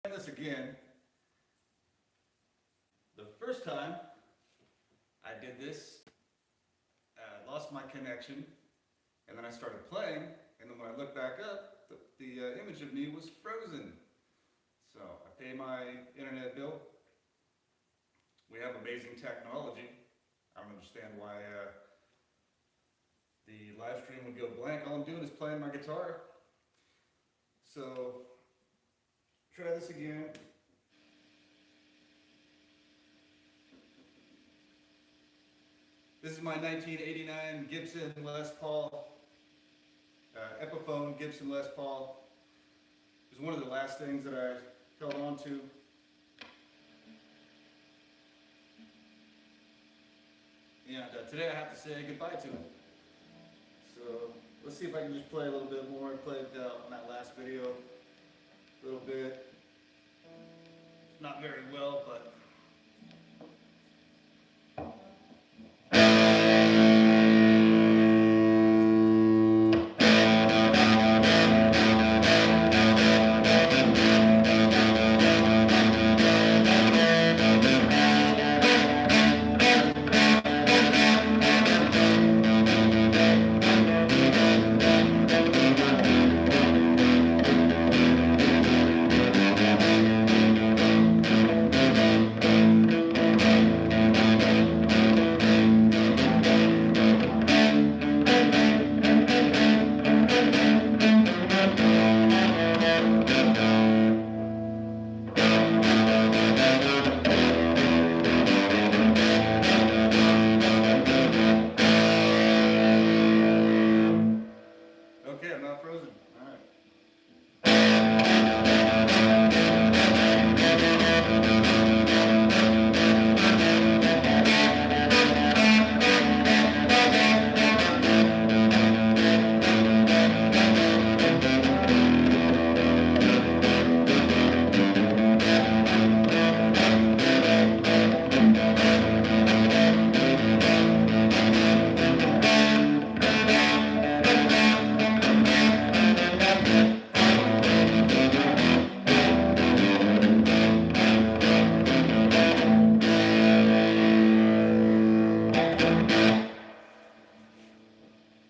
This again. The first time I did this, I lost my connection, and then I started playing, and then when I looked back up, the image of me was frozen. So I pay my internet bill. We have amazing technology. I don't understand why the live stream would go blank. All I'm doing is playing my guitar. So try this again. This is my 1989 Gibson Les Paul, Epiphone Gibson Les Paul. It was one of the last things that I held on to. And today I have to say goodbye to it. So let's see if I can just play a little bit more. I played on that last video a little bit. Not very well, but okay, I'm not frozen. All right.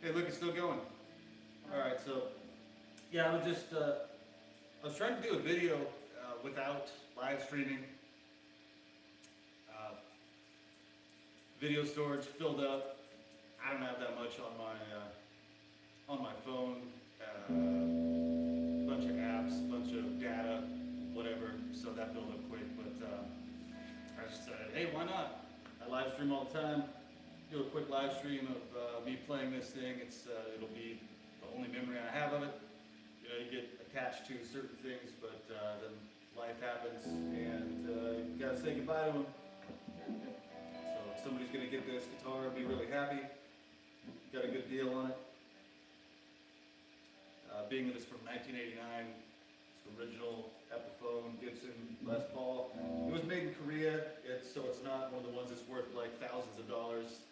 Hey, look, it's still going. All right, so yeah, I was trying to do a video without live streaming. Video storage filled up. I don't have that much on my phone. Bunch of apps, bunch of data, whatever. So that filled up quick. But I just said, hey, why not? I live stream all the time. Do a quick live stream of me playing this thing. It'll be the only memory I have of it. You know, you get attached to certain things, but then life happens, and you gotta say goodbye to them. So if somebody's gonna get this guitar, be really happy. Got a good deal on it. Being that it's from 1989, it's original Epiphone Gibson Les Paul. It was made in Korea, so it's not one of the ones that's worth like thousands of dollars.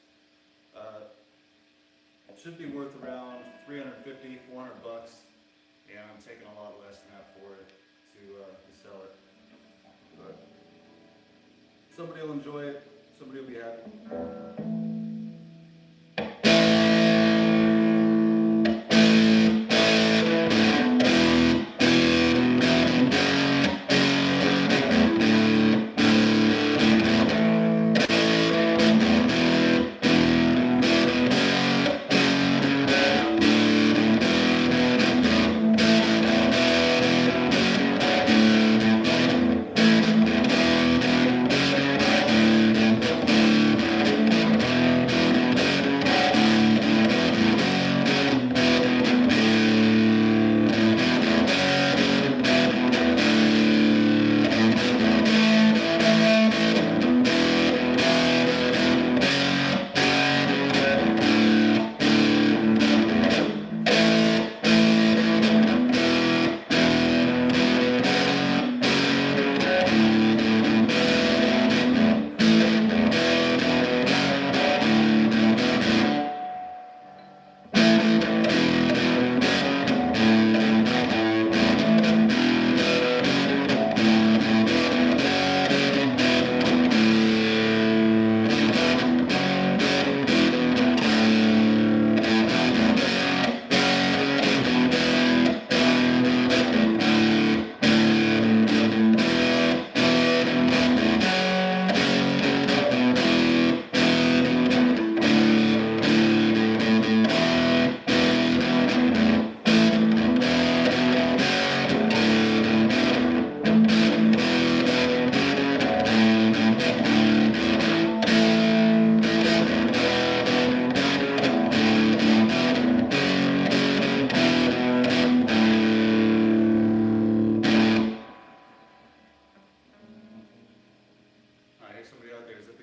It should be worth around $350, $400, and I'm taking a lot less than that for it to sell it. But somebody will enjoy it, somebody will be happy.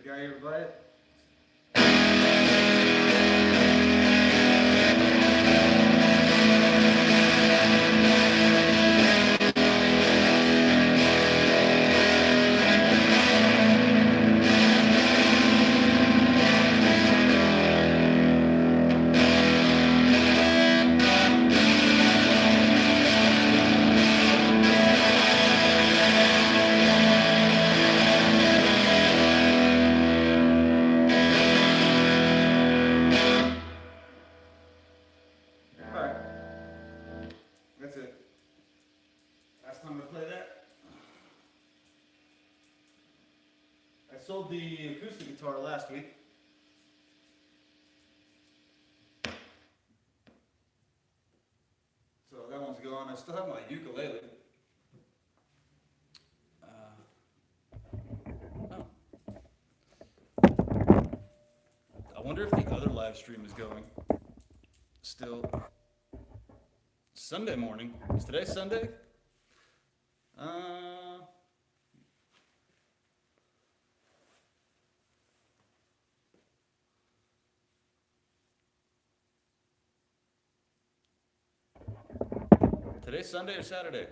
the guy here to buy it? Alright. That's it. Last time I played that. I sold the acoustic guitar last week. So that one's gone. I still have my ukulele. Oh. I wonder if the other live stream is going. Still. Sunday morning. Is today Sunday? Today's Sunday or Saturday?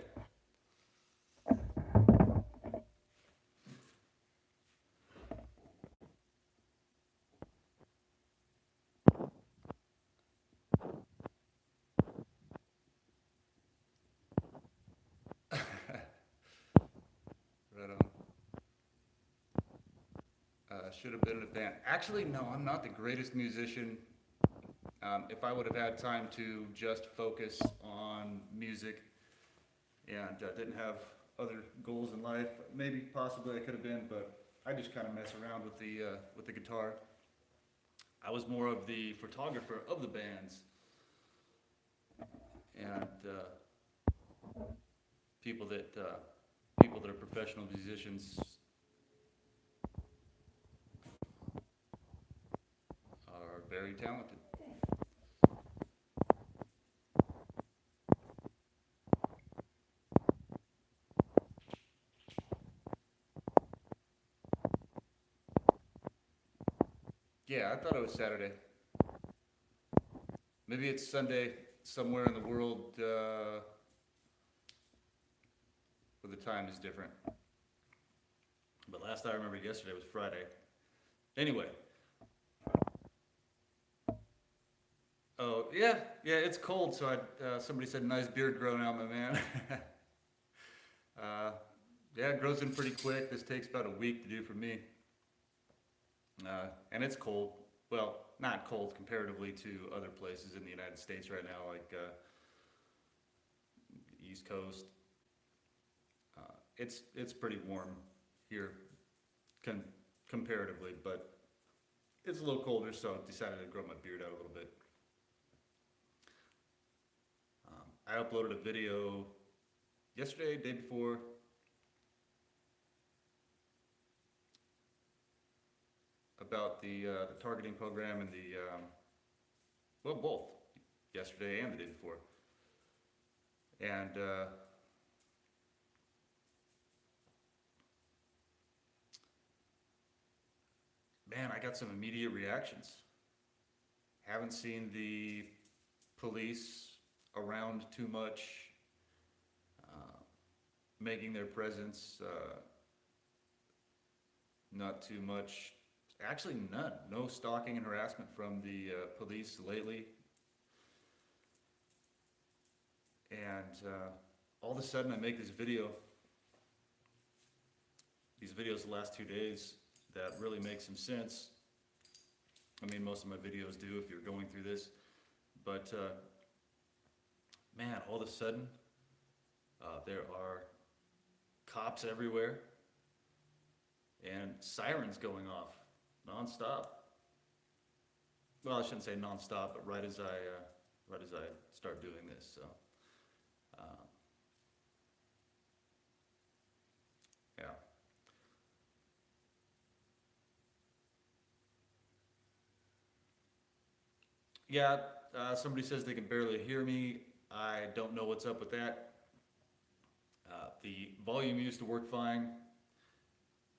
Right on. Should have been in a band. Actually, no, I'm not the greatest musician. If I would have had time to just focus on music and didn't have other goals in life, maybe possibly I could have been, but I just kind of mess around with the guitar. I was more of the photographer of the bands, and people that are professional musicians are very talented. Yeah, I thought it was Saturday. Maybe it's Sunday somewhere in the world where the time is different. But last I remember yesterday was Friday. Anyway. Oh, yeah, it's cold, so somebody said nice beard growing out, my man. Yeah, it grows in pretty quick. This takes about a week to do for me. And it's cold. Well, not cold comparatively to other places in the United States right now, like the East Coast. It's pretty warm here comparatively, but it's a little colder, so I decided to grow my beard out a little bit. I uploaded a video yesterday, day before, about the targeting program and well, both, yesterday and the day before. And man, I got some immediate reactions. Haven't seen the police around too much, making their presence not too much. Actually, none. No stalking and harassment from the police lately. And all of a sudden I make this video. These videos the last 2 days that really make some sense. I mean, most of my videos do if you're going through this. But man, all of a sudden there are cops everywhere and sirens going off non-stop. Well, I shouldn't say non-stop, but right as I start doing this. So, yeah. Yeah, somebody says they can barely hear me. I don't know what's up with that. The volume used to work fine.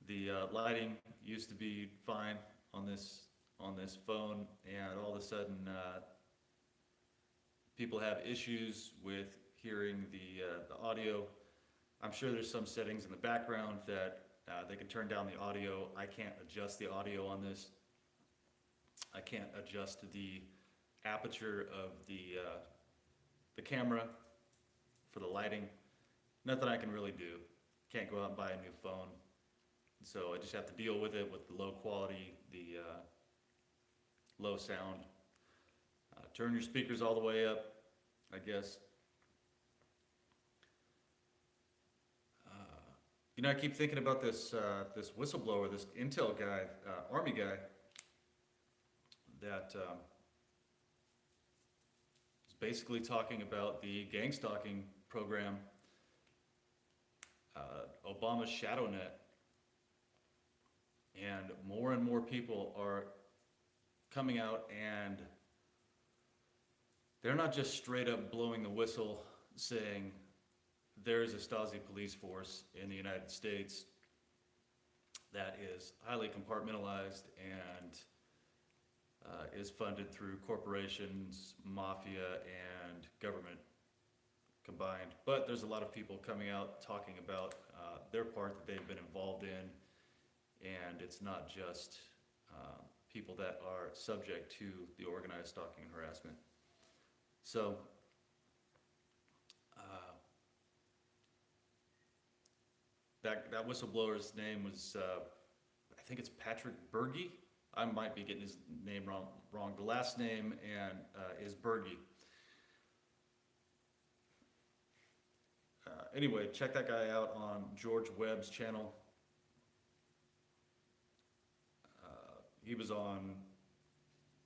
The lighting used to be fine on this phone, and all of a sudden, people have issues with hearing the audio. I'm sure there's some settings in the background that they can turn down the audio. I can't adjust the audio on this. I can't adjust the aperture of the camera for the lighting. Nothing I can really do. Can't go out and buy a new phone. So I just have to deal with it with the low quality, the low sound. Turn your speakers all the way up, I guess. I keep thinking about this whistleblower, this intel guy, army guy, that is basically talking about the gang stalking program, Obama's shadow net, and more people are coming out, and they're not just straight up blowing the whistle saying there is a Stasi police force in the United States that is highly compartmentalized and is funded through corporations, mafia, and government combined. But there's a lot of people coming out talking about their part that they've been involved in, and it's not just people that are subject to the organized stalking and harassment. So, that whistleblower's name was, I think it's Patrick Berge. I might be getting his name wrong. The last name is Berge. Anyway, check that guy out on George Webb's channel. He was on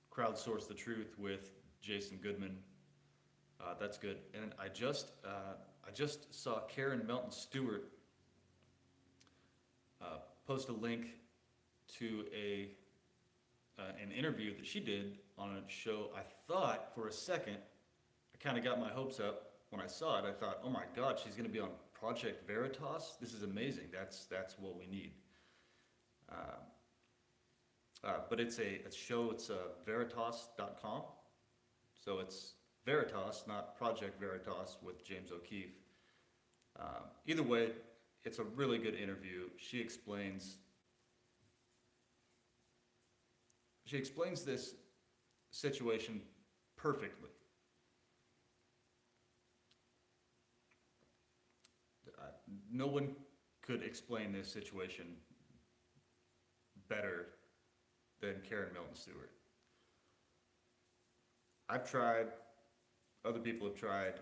Crowdsource the Truth with Jason Goodman. That's good. And I just saw Karen Melton Stewart post a link to an interview that she did on a show. I thought for a second, I kind of got my hopes up when I saw it. I thought, oh my God, she's going to be on Project Veritas. This is amazing. That's what we need. But it's a show. It's Veritas.com. So it's Veritas, not Project Veritas with James O'Keefe. Either way, it's a really good interview. She explains this situation perfectly. No one could explain this situation better than Karen Melton Stewart. I've tried, other people have tried,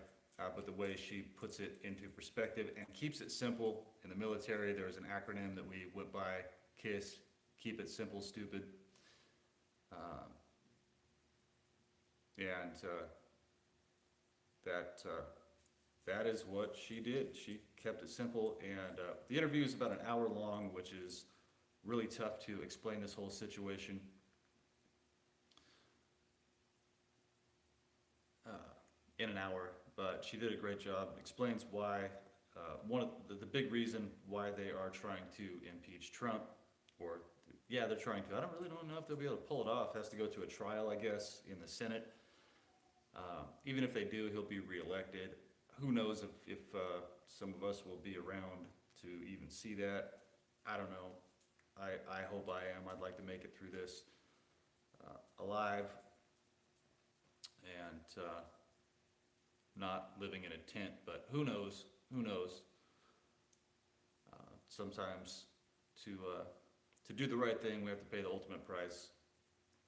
but the way she puts it into perspective and keeps it simple. In the military, there's an acronym that we went by, KISS, keep it simple, stupid. That is what she did. She kept it simple, and the interview is about an hour long, which is really tough to explain this whole situation. In an hour, but she did a great job. Explains why, one of the big reason why they are trying to impeach Trump, or yeah, they're trying to. I don't know if they'll be able to pull it off. It has to go to a trial, I guess, in the Senate. Even if they do, he'll be reelected. Who knows if some of us will be around to even see that. I don't know. I hope I am. I'd like to make it through this alive and not living in a tent, but who knows? Who knows? Sometimes to do the right thing, we have to pay the ultimate price.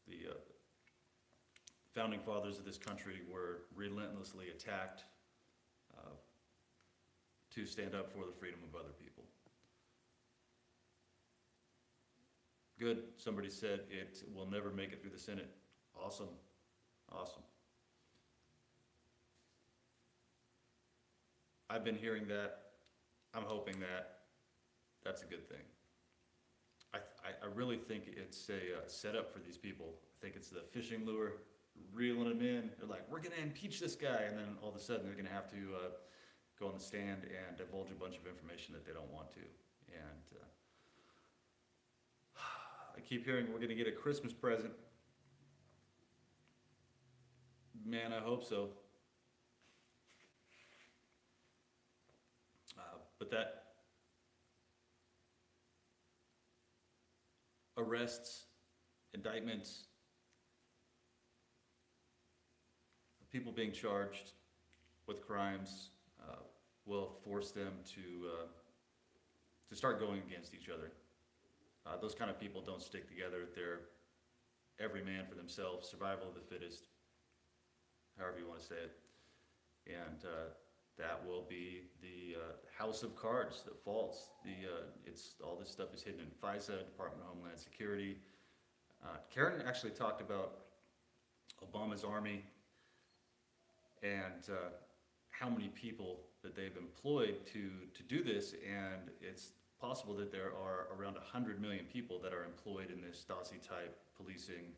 The founding fathers of this country were relentlessly attacked to stand up for the freedom of other people. Good. Somebody said it will never make it through the Senate. Awesome. Awesome. I've been hearing that. I'm hoping that that's a good thing. I really think it's a setup for these people. I think it's the fishing lure, reeling them in. They're like, we're going to impeach this guy. And then all of a sudden they're going to have to go on the stand and divulge a bunch of information that they don't want to. And I keep hearing we're gonna get a Christmas present. Man, I hope so. But that arrests, indictments, people being charged with crimes will force them to start going against each other. Those kind of people don't stick together. They're every man for themselves, survival of the fittest, however you want to say it. And that will be the house of cards that falls. It's all this stuff is hidden in FISA, Department of Homeland Security. Karen actually talked about Obama's army and how many people that they've employed to do this, and it's possible that there are around 100 million people that are employed in this Stasi-type policing,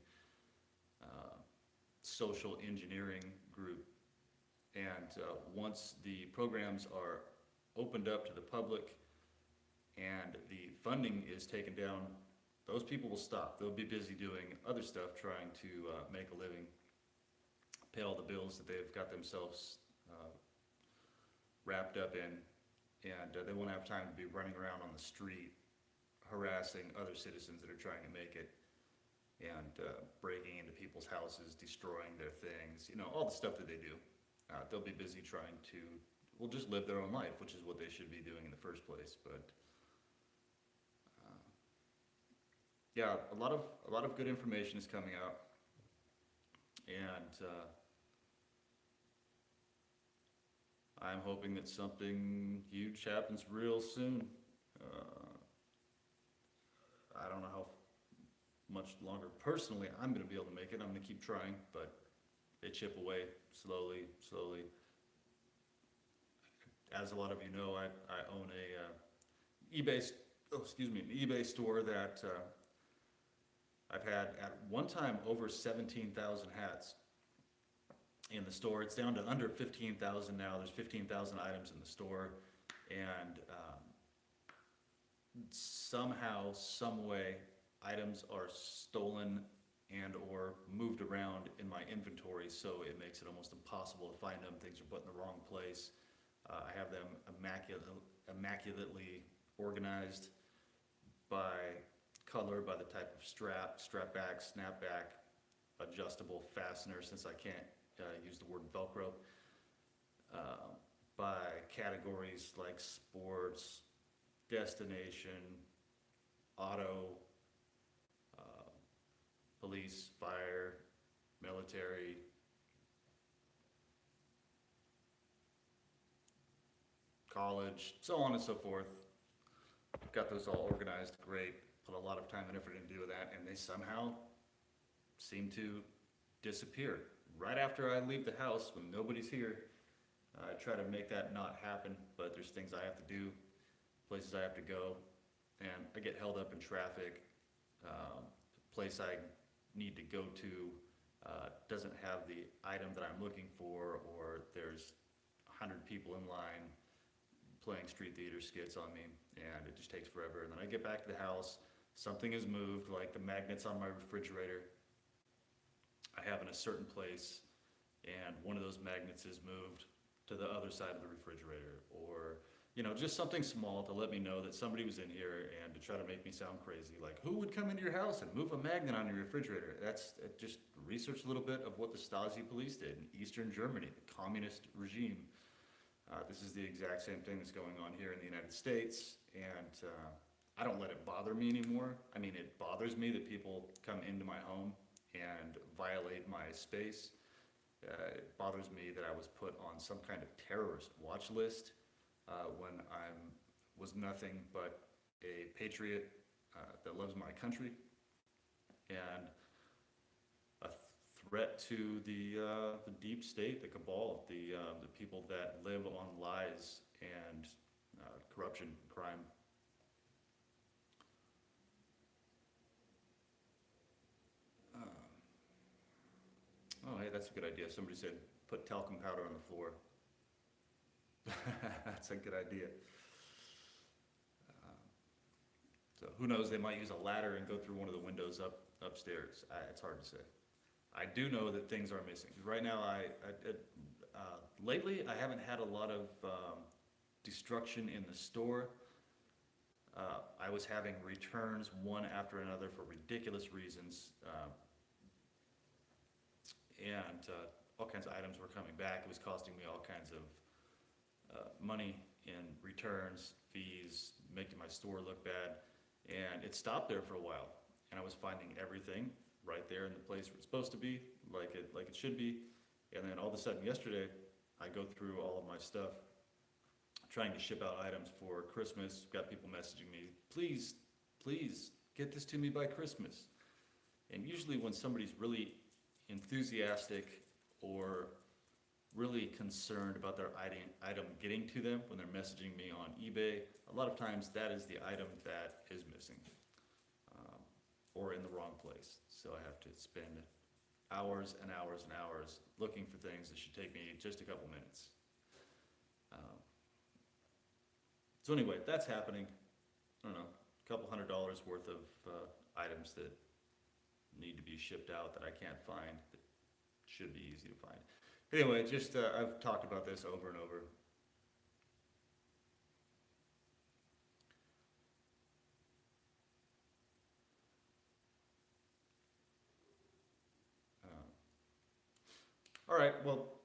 social engineering group. And once the programs are opened up to the public and the funding is taken down, those people will stop. They'll be busy doing other stuff, trying to make a living, pay all the bills that they've got themselves wrapped up in, and they won't have time to be running around on the street harassing other citizens that are trying to make it, and breaking into people's houses, destroying their things, you know, all the stuff that they do. They'll be busy trying to, well, just live their own life, which is what they should be doing in the first place. But yeah, a lot of good information is coming out, and I'm hoping that something huge happens real soon. I don't know how much longer personally I'm going to be able to make it. I'm going to keep trying, but they chip away slowly. As a lot of you know, I own a an eBay store that I've had at one time over 17,000 hats in the store. It's down to under 15,000 now. There's 15,000 items in the store, and somehow, some way, items are stolen and or moved around in my inventory, so it makes it almost impossible to find them. Things are put in the wrong place. I have them immaculately organized by color, by the type of strap back, snapback, adjustable fastener, since I can't use the word Velcro, by categories like sports, destination, auto, police, fire, military, college, so on and so forth. Got those all organized, great. Put a lot of time and effort into that, and they somehow seem to disappear. Right after I leave the house, when nobody's here, I try to make that not happen, but there's things I have to do, places I have to go, and I get held up in traffic. The place I need to go to doesn't have the item that I'm looking for, or there's 100 people in line playing street theater skits on me, and it just takes forever. And then I get back to the house, something is moved, like the magnets on my refrigerator I have in a certain place, and one of those magnets is moved to the other side of the refrigerator, or you know, just something small to let me know that somebody was in here, and to try to make me sound crazy, like who would come into your house and move a magnet on your refrigerator? That's just research a little bit of what the Stasi police did in Eastern Germany, the communist regime. This is the exact same thing that's going on here in the United States, and I don't let it bother me anymore. I mean, it bothers me that people come into my home and violate my space. It bothers me that I was put on some kind of terrorist watch list when I was nothing but a patriot that loves my country, and a threat to the deep state, the cabal, the people that live on lies and corruption, crime. Oh, hey, that's a good idea. Somebody said put talcum powder on the floor. That's a good idea. So who knows, they might use a ladder and go through one of the windows upstairs. It's hard to say. I do know that things are missing. Right now, lately, I haven't had a lot of destruction in the store. I was having returns one after another for ridiculous reasons, and all kinds of items were coming back. It was costing me all kinds of money in returns, fees, making my store look bad, and it stopped there for a while. And I was finding everything right there in the place where it's supposed to be, like it should be. And then all of a sudden yesterday, I go through all of my stuff, trying to ship out items for Christmas. Got people messaging me, please, please get this to me by Christmas. And usually when somebody's really enthusiastic or really concerned about their item getting to them, when they're messaging me on eBay, a lot of times that is the item that is missing, or in the wrong place. So I have to spend hours and hours and hours looking for things that should take me just a couple minutes. So anyway, that's happening. I don't know, a couple $100 worth of items that need to be shipped out that I can't find, that should be easy to find. Anyway, just I've talked about this over and over. All right, well,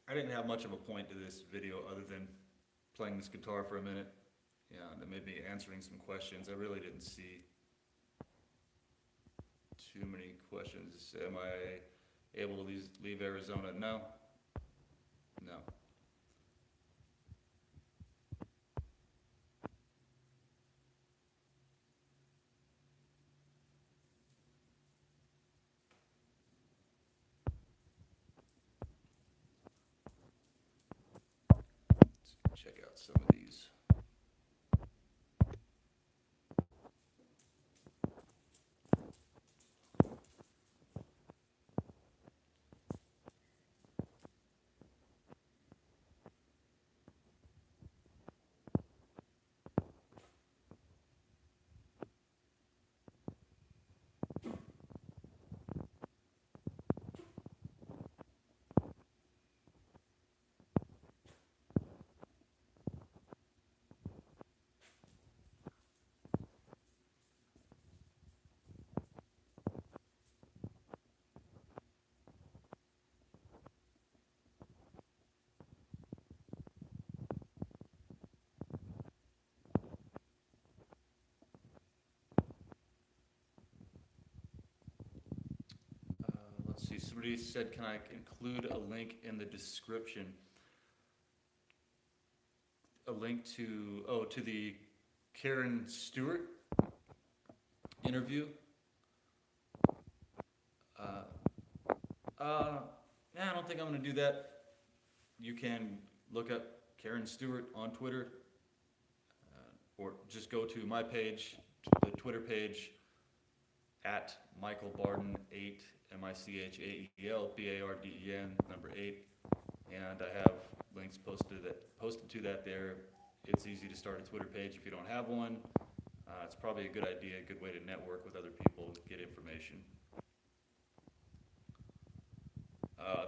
I didn't have much of a point to this video other than playing this guitar for a minute, and maybe answering some questions. I really didn't see too many questions. Am I able to leave Arizona? No. No. Let's check out some of these. Let's see, somebody said, can I include a link in the description? A link to, to the Karen Stewart interview? Yeah, I don't think I'm gonna do that. You can look up Karen Stewart on Twitter, or just go to my page, the Twitter page, at Michael Barden 8, Michael Barden, number 8, and I have links posted to that there. It's easy to start a Twitter page if you don't have one. It's probably a good idea, a good way to network with other people, get information.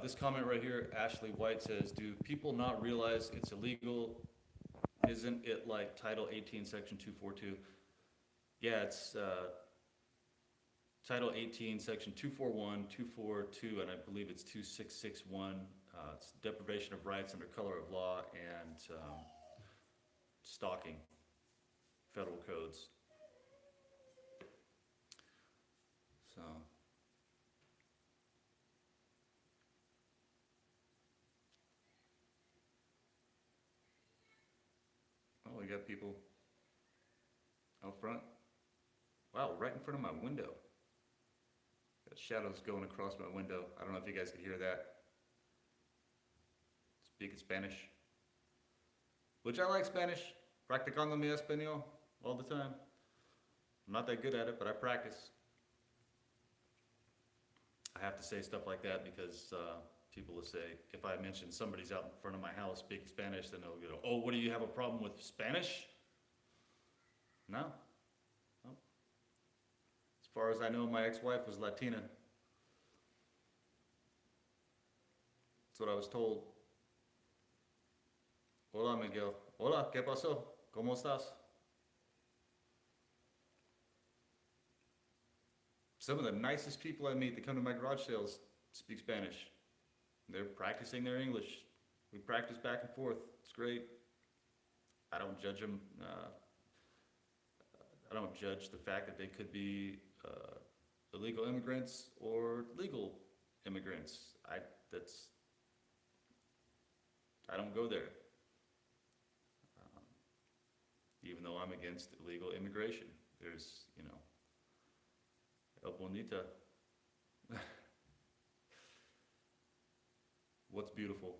This comment right here, Ashley White says, do people not realize it's illegal? Isn't it like Title 18, Section 242? Yeah, it's Title 18, Section 241, 242, and I believe it's 2661. It's deprivation of rights under color of law and stalking, federal codes. So. Oh, we got people out front. Wow, right in front of my window. Got shadows going across my window. I don't know if you guys could hear that. Speaking Spanish. Which I like Spanish. Practicando mi español all the time. I'm not that good at it, but I practice. I have to say stuff like that because People will say, if I mention somebody's out in front of my house speaking Spanish, then they'll go, oh, what do you have a problem with Spanish? No. No. As far as I know, my ex-wife was Latina. That's what I was told. Hola, Miguel. Hola, ¿qué pasó? ¿Cómo estás? Some of the nicest people I meet that come to my garage sales speak Spanish. They're practicing their English. We practice back and forth. It's great. I don't judge them. I don't judge the fact that they could be illegal immigrants or legal immigrants. I don't go there. Even though I'm against illegal immigration, there's, El Bonita. What's beautiful?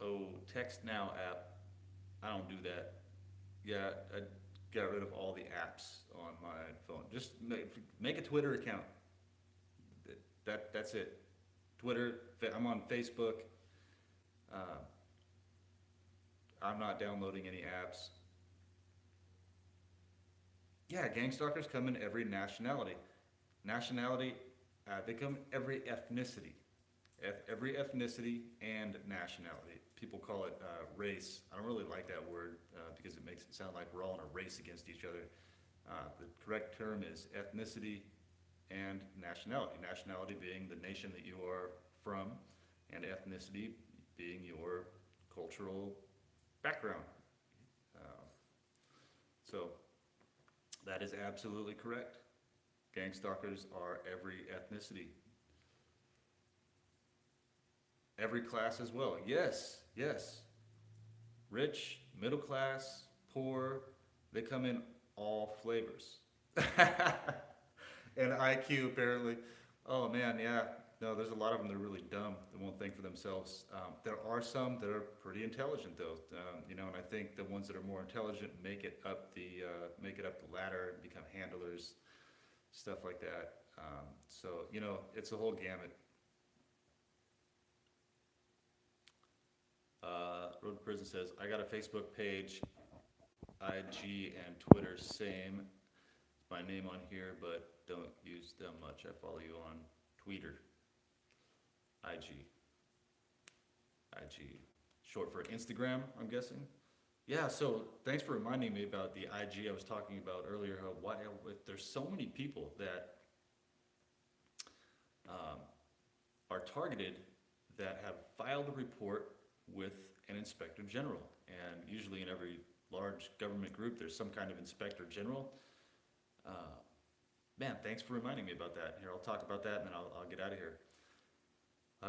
Oh, Text Now app. I don't do that. Yeah, I got rid of all the apps on my phone. Just make a Twitter account. That's it. Twitter. I'm on Facebook. I'm not downloading any apps. Yeah, gang stalkers come in every nationality. They come in every ethnicity. Every ethnicity and nationality. People call it race. I don't really like that word because it makes it sound like we're all in a race against each other. The correct term is ethnicity and nationality. Nationality being the nation that you are from, and ethnicity being your cultural background. So that is absolutely correct. Gang stalkers are every ethnicity. Every class as well. Yes. Rich, middle class, poor, they come in all flavors. And IQ apparently. Oh man, yeah. No, there's a lot of them that are really dumb that won't think for themselves. There are some that are pretty intelligent though, and I think the ones that are more intelligent make it up the ladder, and become handlers, stuff like that. So it's a whole gamut. Road to Prison says, I got a Facebook page, IG and Twitter, same. My name on here, but don't use them much. I follow you on Twitter. IG. Short for Instagram, I'm guessing. Yeah, so thanks for reminding me about the IG I was talking about earlier. If there's so many people that are targeted that have filed a report with an inspector general. And usually in every large government group, there's some kind of inspector general. Man, thanks for reminding me about that. Here, I'll talk about that and then I'll get out of here.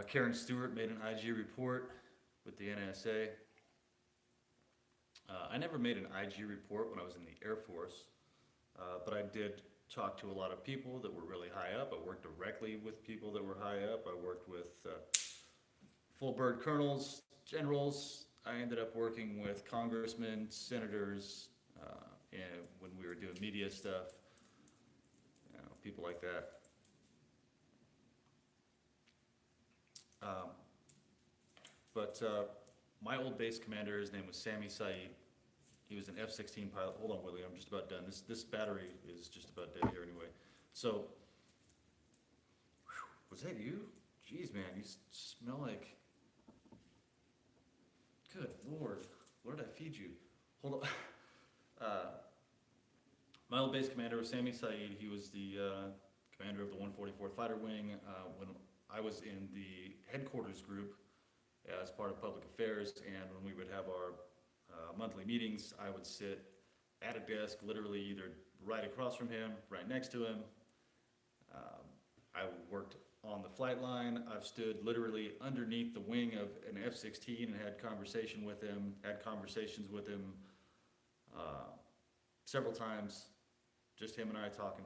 Karen Stewart made an IG report with the NSA. I never made an IG report when I was in the Air Force, but I did talk to a lot of people that were really high up. I worked directly with people that were high up. I worked with full bird colonels, generals. I ended up working with congressmen, senators, and when we were doing media stuff, people like that. But my old base commander, his name was Sami Saeed. He was an F-16 pilot. Hold on, Willie, I'm just about done. This battery is just about dead here anyway. So, was that you? Jeez, man, you smell like... Good Lord, what did I feed you? Hold on. My old base commander was Sami Saeed. He was the commander of the 144th Fighter Wing. When I was in the headquarters group as part of public affairs, and when we would have our monthly meetings, I would sit at a desk, literally either right across from him, right next to him. I worked on the flight line. I've stood literally underneath the wing of an F-16 and had conversations with him several times, just him and I talking.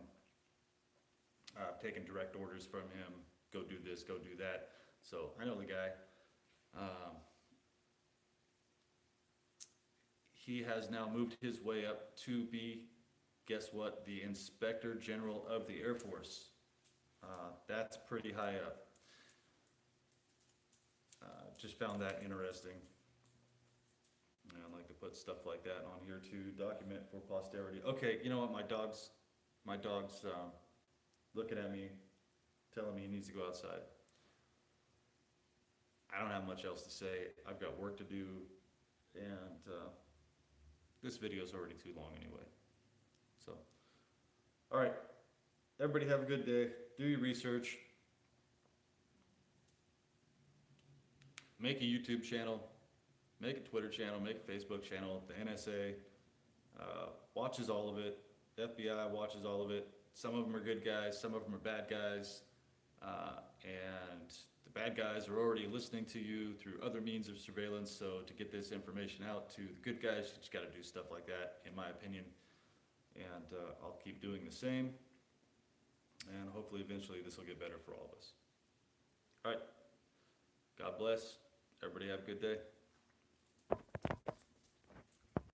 I've taken direct orders from him, go do this, go do that. So I know the guy. he has now moved his way up to be, guess what, the Inspector General of the Air Force. That's pretty high up. Just found that interesting. And I like to put stuff like that on here to document for posterity. Okay, you know what, my dog's looking at me, telling me he needs to go outside. I don't have much else to say. I've got work to do, and this video's already too long anyway. So, all right, everybody have a good day. Do your research. Make a YouTube channel, make a Twitter channel, make a Facebook channel. The NSA watches all of it. The FBI watches all of it. Some of them are good guys, some of them are bad guys. And the bad guys are already listening to you through other means of surveillance. So to get this information out to the good guys, you just got to do stuff like that, in my opinion. And I'll keep doing the same. And hopefully eventually this will get better for all of us. All right. God bless. Everybody have a good day.